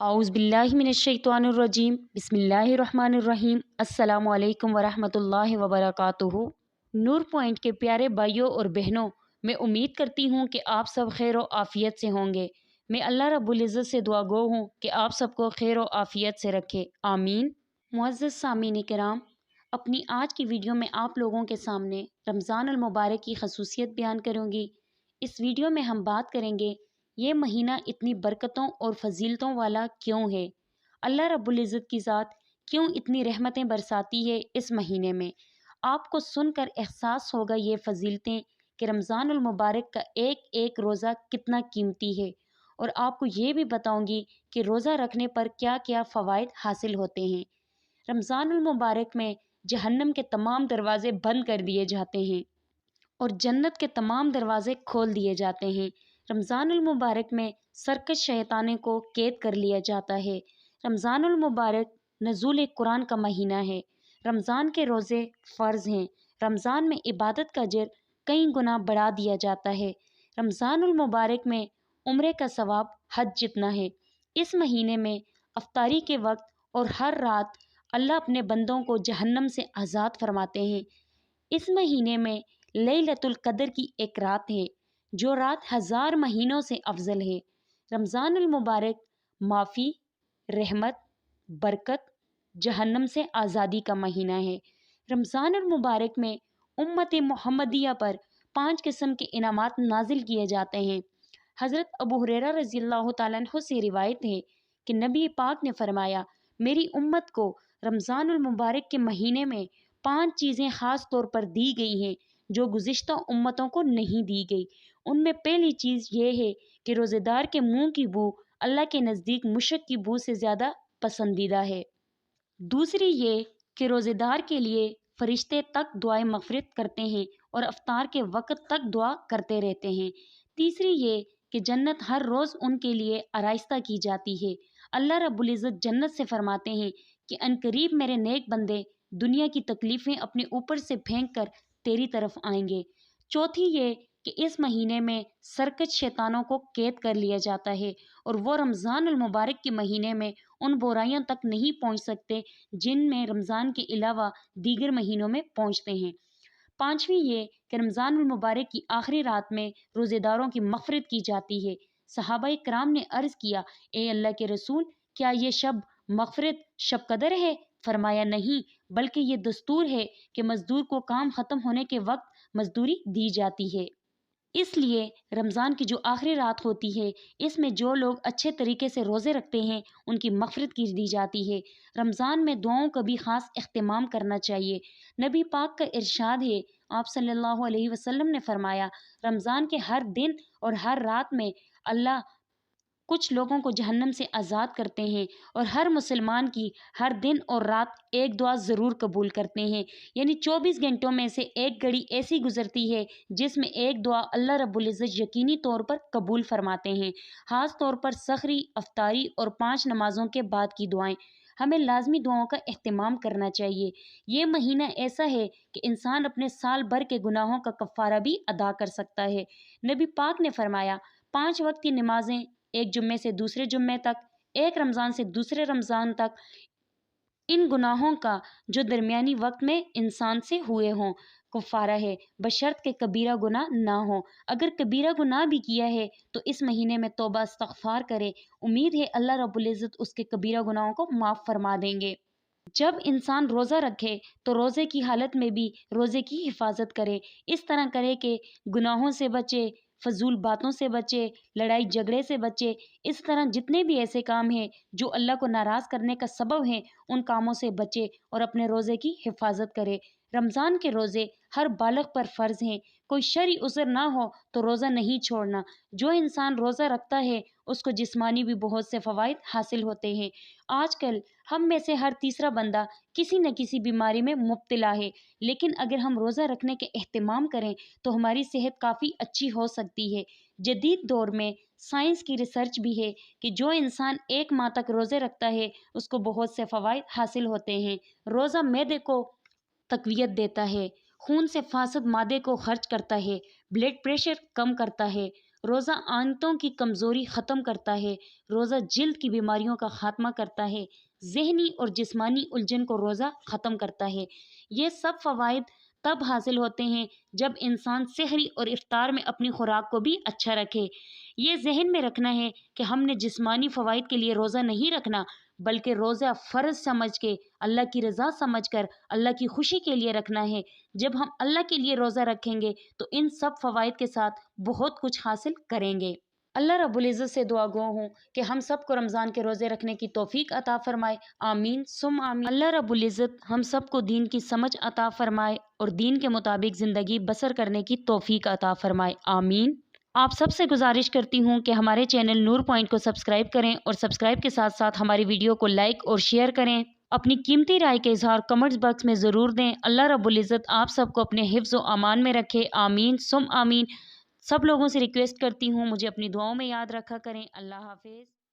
औज़ु बिल्लाहि मिनश्शैतानिर्रजीम बिस्मिल्लाहिर्रहमानिर्रहीम अस्सलामु अलैकुम वरहमतुल्लाहि वबरकातुहू। नूर पॉइंट के प्यारे भाइयों और बहनों, मैं उम्मीद करती हूँ कि आप सब खैर व आफ़ियत से होंगे। मैं अल्लाह रब्बुल इज़्ज़त से दुआ गो हूँ कि आप सबको खैर व आफ़ियत से रखे, आमीन। मुअज़्ज़ज़ सामीन किराम, अपनी आज की वीडियो में आप लोगों के सामने रमज़ान अल मुबारक की खसूसियत बयान करूँगी। इस वीडियो में हम बात करेंगे ये महीना इतनी बरकतों और फजीलतों वाला क्यों है, अल्लाह रब्बुल इज़्ज़त की ज़ात क्यों इतनी रहमतें बरसाती है इस महीने में। आपको सुनकर एहसास होगा ये फजीलतें कि रमज़ानुल मुबारक का एक एक रोज़ा कितना कीमती है, और आपको ये भी बताऊंगी कि रोज़ा रखने पर क्या क्या फ़वाइद हासिल होते हैं। रमज़ानुल मुबारक में जहन्नम के तमाम दरवाज़े बंद कर दिए जाते हैं और जन्नत के तमाम दरवाज़े खोल दिए जाते हैं। रमज़ानुल मुबारक में सरकश शैताने को कैद कर लिया जाता है। रमज़ानुल मुबारक नज़ूल कुरान का महीना है। रमज़ान के रोज़े फ़र्ज़ हैं। रमज़ान में इबादत का अजर कई गुना बढ़ा दिया जाता है। रमज़ानुल मुबारक में उम्रे का सवाब हज जितना है। इस महीने में अफ्तारी के वक्त और हर रात अल्लाह अपने बंदों को जहन्नम से आज़ाद फरमाते हैं। इस महीने में लैलतुल क़द्र की एक रात है जो रात 1000 महीनों से अफजल है। रमज़ानुल मुबारक माफ़ी, रहमत, बरकत, जहन्नम से आज़ादी का महीना है। रमज़ानुल मुबारक में उम्मत मुहम्मदिया पर 5 किस्म के इनामात नाजिल किए जाते हैं। हज़रत अबू हुरैरा रज़ियल्लाहु ताला अन्हु से रिवायत है कि नबी पाक ने फरमाया, मेरी उम्मत को रमज़ानुल मुबारक के महीने में 5 चीज़ें ख़ास तौर पर दी गई हैं जो गुज़िश्ता उम्मतों को नहीं दी गई। उनमें पहली चीज़ ये है कि रोज़ेदार के मुंह की बू अल्लाह के नज़दीक मुशक की बू से ज़्यादा पसंदीदा है। दूसरी ये कि रोज़ेदार के लिए फ़रिश्ते तक दुआए मग़फ़िरत करते हैं और अफ्तार के वक़्त तक दुआ करते रहते हैं। तीसरी ये कि जन्नत हर रोज़ उनके लिए आराइस्ता की जाती है। अल्लाह रब्बुल इज़्ज़त जन्नत से फरमाते हैं कि अनकरीब मेरे नेक बंदे दुनिया की तकलीफ़ें अपने ऊपर से फेंक कर तेरी तरफ आएंगे। चौथी ये कि इस महीने में सरकश शैतानों को कैद कर लिया जाता है और वो रमज़ानुल मुबारक के महीने में उन बुराइयों तक नहीं पहुंच सकते जिनमें रमज़ान के अलावा दीगर महीनों में पहुंचते हैं। पाँचवीं ये कि रमज़ानुल मुबारक की आखिरी रात में रोज़ेदारों की मग़फ़िरत की जाती है। सहाबाए किराम ने अर्ज़ किया, ए अल्लाह के रसूल, क्या ये शब मग़फ़िरत शब कदर है? फरमाया, नहीं, बल्कि ये दस्तूर है कि मज़दूर को काम ख़त्म होने के वक्त मज़दूरी दी जाती है। इसलिए रमज़ान की जो आखिरी रात होती है, इसमें जो लोग अच्छे तरीके से रोज़े रखते हैं उनकी मग़फ़िरत की दी जाती है। रमज़ान में दुआओं का भी ख़ास इख्तिमाम करना चाहिए। नबी पाक का इरशाद है, आप सल्लल्लाहु अलैहि वसल्लम ने फरमाया, रमज़ान के हर दिन और हर रात में अल्लाह कुछ लोगों को जहन्नम से आज़ाद करते हैं और हर मुसलमान की हर दिन और रात एक दुआ ज़रूर कबूल करते हैं। यानी 24 घंटों में से एक घड़ी ऐसी गुजरती है जिसमें एक दुआ अल्लाह रब्बुल इज़्ज़त यकीनी तौर पर कबूल फरमाते हैं। ख़ास तौर पर सहरी, अफ्तारी और 5 नमाज़ों के बाद की दुआएं, हमें लाजमी दुआओं का एहतमाम करना चाहिए। ये महीना ऐसा है कि इंसान अपने साल भर के गुनाहों का कफ़ारा भी अदा कर सकता है। नबी पाक ने फरमाया, 5 वक्त की नमाजें एक जुम्मे से दूसरे जुम्मे तक, एक रमज़ान से दूसरे रमज़ान तक, इन गुनाहों का जो दरमियानी वक्त में इंसान से हुए हों कफ़ारा है, बशर्त के कबीरा गुनाह ना हो। अगर कबीरा गुनाह भी किया है तो इस महीने में तौबा इस्तग़फ़ार करे। उम्मीद है अल्लाह रब्बुल इज़्ज़त उसके कबीरा गुनाहों को माफ़ फरमा देंगे। जब इंसान रोज़ा रखे तो रोज़े की हालत में भी रोज़े की हिफाजत करे। इस तरह करे कि गुनाहों से बचे, फजूल बातों से बचे, लड़ाई झगड़े से बचे। इस तरह जितने भी ऐसे काम हैं जो अल्लाह को नाराज़ करने का सबब हैं, उन कामों से बचे और अपने रोज़े की हिफाजत करे। रमज़ान के रोज़े हर बालिग़ पर फ़र्ज़ हैं। कोई शरई उज़्र ना हो तो रोज़ा नहीं छोड़ना। जो इंसान रोज़ा रखता है उसको जिस्मानी भी बहुत से फ़वाइद हासिल होते हैं। आजकल हम में से हर तीसरा बंदा किसी न किसी बीमारी में मुब्तला है, लेकिन अगर हम रोज़ा रखने के एहतमाम करें तो हमारी सेहत काफ़ी अच्छी हो सकती है। जदीद दौर में साइंस की रिसर्च भी है कि जो इंसान 1 माह तक रोज़े रखता है उसको बहुत से फ़वाइद हासिल होते हैं। रोज़ा मैदे को तक़वियत देता है, खून से फासद मादे को खर्च करता है, ब्लड प्रेशर कम करता है, روزہ آنتوں کی کمزوری ختم کرتا ہے، روزہ جلد کی بیماریوں کا خاتمہ کرتا ہے، ذہنی اور جسمانی الجھن کو روزہ ختم کرتا ہے۔ یہ سب فوائد تب حاصل ہوتے ہیں جب انسان سحری اور افطار میں اپنی خوراک کو بھی اچھا رکھے۔ یہ ذہن میں رکھنا ہے کہ ہم نے جسمانی فوائد کے لیے روزہ نہیں رکھنا، بلکہ روزہ فرض سمجھ کے، اللہ کی رضا سمجھ کر، اللہ کی خوشی کے لیے رکھنا ہے۔ جب ہم اللہ کے لیے روزہ رکھیں گے تو ان سب فوائد کے ساتھ بہت کچھ حاصل کریں گے۔ اللہ رب العزت سے دعا گو ہوں کہ ہم سب کو رمضان کے روزے رکھنے کی توفیق عطا فرمائے، آمین ثم آمین۔ اللہ رب العزت ہم سب کو دین کی سمجھ عطا فرمائے اور دین کے مطابق زندگی بسر کرنے کی توفیق عطا فرمائے، آمین۔ آپ سب سے گزارش کرتی ہوں کہ ہمارے چینل نور پوائنٹ کو سبسکرائب کریں اور سبسکرائب کے ساتھ ساتھ ہماری ویڈیو کو لائک اور شیئر کریں۔ اپنی قیمتی رائے کا اظہار کمنٹس باکس میں ضرور دیں۔ اللہ رب العزت آپ سب کو اپنے حفظ و امان میں رکھے، آمین ثم آمین۔ سب لوگوں سے ریکویسٹ کرتی ہوں مجھے اپنی دعاؤں میں یاد رکھا کریں۔ اللہ حافظ۔